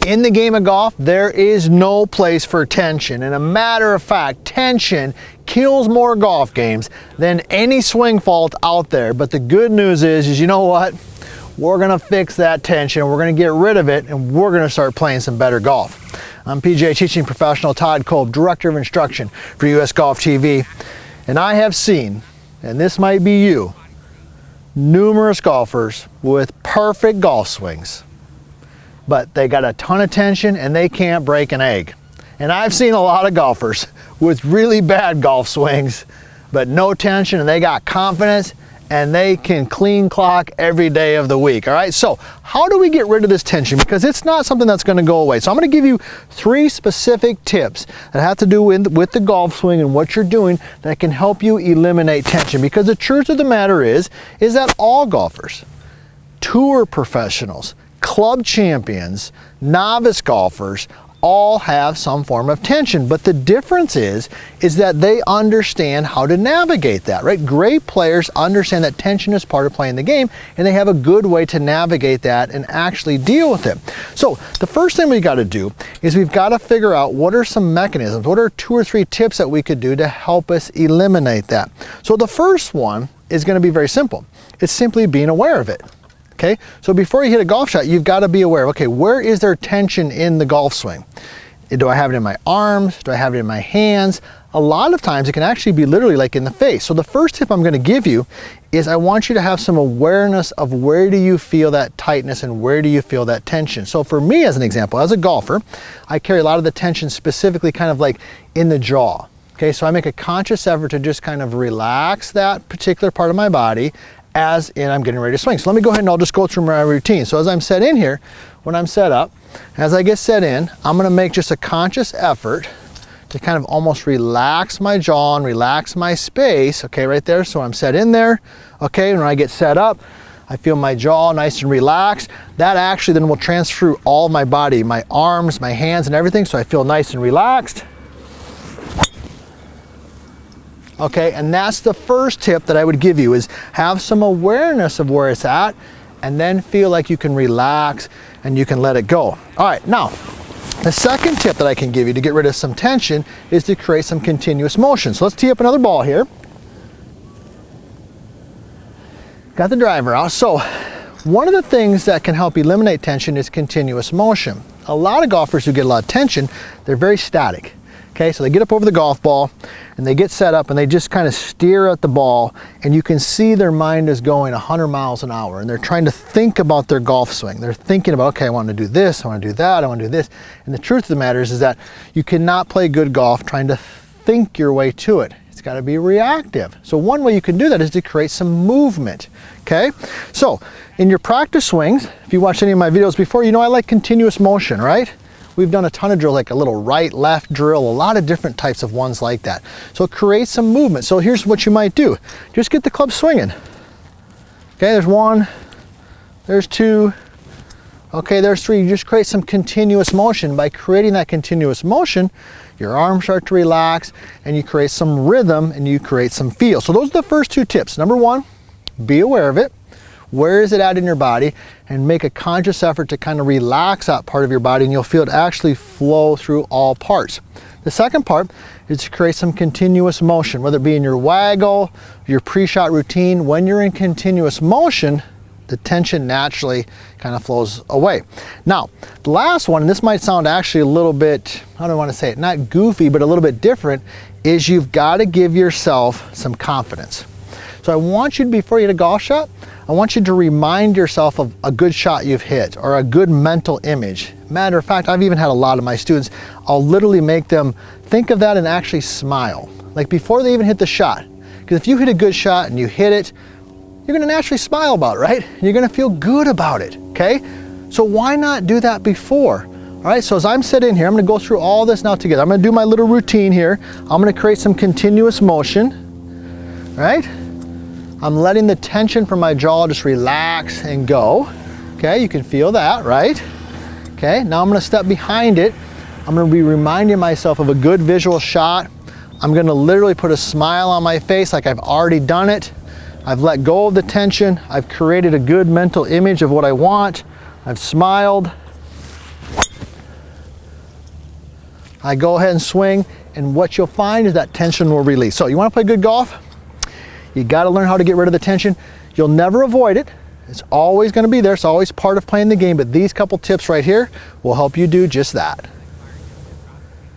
In the game of golf, there is no place for tension. And a matter of fact, tension kills more golf games than any swing fault out there. But the good news is you know what? We're gonna fix that tension, we're gonna get rid of it, and we're gonna start playing some better golf. I'm PGA teaching professional Todd Kolb, Director of Instruction for US Golf TV. And I have seen, and this might be you, numerous golfers with perfect golf swings, but they got a ton of tension and they can't break an egg. And I've seen a lot of golfers with really bad golf swings, but no tension, and they got confidence and they can clean clock every day of the week. All right, so how do we get rid of this tension? Because it's not something that's going to go away. So I'm going to give you 3 specific tips that have to do with the golf swing and what you're doing that can help you eliminate tension. Because the truth of the matter is that all golfers, tour professionals, club champions, novice golfers, all have some form of tension. But the difference is that they understand how to navigate that, right? Great players understand that tension is part of playing the game, and they have a good way to navigate that and actually deal with it. So the first thing we got to do is we've got to figure out what are some mechanisms, what are 2 or 3 tips that we could do to help us eliminate that. So the first one is going to be very simple. It's simply being aware of it. Okay, so before you hit a golf shot, you've got to be aware, okay, where is there tension in the golf swing? Do I have it in my arms? Do I have it in my hands? A lot of times it can actually be literally like in the face. So the first tip I'm going to give you is I want you to have some awareness of where do you feel that tightness and where do you feel that tension. So for me, as an example, as a golfer, I carry a lot of the tension specifically kind of like in the jaw. Okay, so I make a conscious effort to just kind of relax that particular part of my body as in I'm getting ready to swing. So let me go ahead and I'll just go through my routine. So as I'm set in here, when I'm set up, as I get set in, I'm gonna make just a conscious effort to kind of almost relax my jaw and relax my space, okay, right there. So I'm set in there, okay, and when I get set up, I feel my jaw nice and relaxed. That actually then will transfer through all my body, my arms, my hands and everything, so I feel nice and relaxed. Okay, and that's the first tip that I would give you, is have some awareness of where it's at and then feel like you can relax and you can let it go. All right, now, the second tip that I can give you to get rid of some tension is to create some continuous motion. So let's tee up another ball here. Got the driver out. So one of the things that can help eliminate tension is continuous motion. A lot of golfers who get a lot of tension, they're very static. Okay, so they get up over the golf ball and they get set up and they just kind of steer at the ball, and you can see their mind is going 100 miles an hour and they're trying to think about their golf swing. They're thinking about, okay, I want to do this, I want to do that, I want to do this. And the truth of the matter is that you cannot play good golf trying to think your way to it. It's got to be reactive. So one way you can do that is to create some movement. Okay, so in your practice swings, if you watched any of my videos before, you know I like continuous motion, right? We've done a ton of drills, like a little right, left drill, a lot of different types of ones like that. So create some movement. So here's what you might do. Just get the club swinging. Okay, there's 1, there's 2, okay, there's 3. You just create some continuous motion. By creating that continuous motion, your arms start to relax and you create some rhythm and you create some feel. So those are the first 2 tips. Number 1, be aware of it. Where is it at in your body, and make a conscious effort to kind of relax that part of your body, and you'll feel it actually flow through all parts. The second part is to create some continuous motion, whether it be in your waggle, your pre-shot routine. When you're in continuous motion, the tension naturally kind of flows away. Now, the last one, and this might sound actually a little bit, how do I want to say it, not goofy, but a little bit different, is you've got to give yourself some confidence. So I want you to, before you hit a golf shot, I want you to remind yourself of a good shot you've hit or a good mental image. Matter of fact, I've even had a lot of my students, I'll literally make them think of that and actually smile, like before they even hit the shot. Because if you hit a good shot and you hit it, you're gonna naturally smile about it, right? You're gonna feel good about it, okay? So why not do that before? All right, so as I'm sitting here, I'm gonna go through all this now together. I'm gonna do my little routine here. I'm gonna create some continuous motion, right? I'm letting the tension from my jaw just relax and go. Okay, you can feel that, right? Okay, now I'm gonna step behind it. I'm gonna be reminding myself of a good visual shot. I'm gonna literally put a smile on my face like I've already done it. I've let go of the tension. I've created a good mental image of what I want. I've smiled. I go ahead and swing, and what you'll find is that tension will release. So you want to play good golf? You got to learn how to get rid of the tension. You'll never avoid it. It's always going to be there. It's always part of playing the game, but these couple tips right here will help you do just that.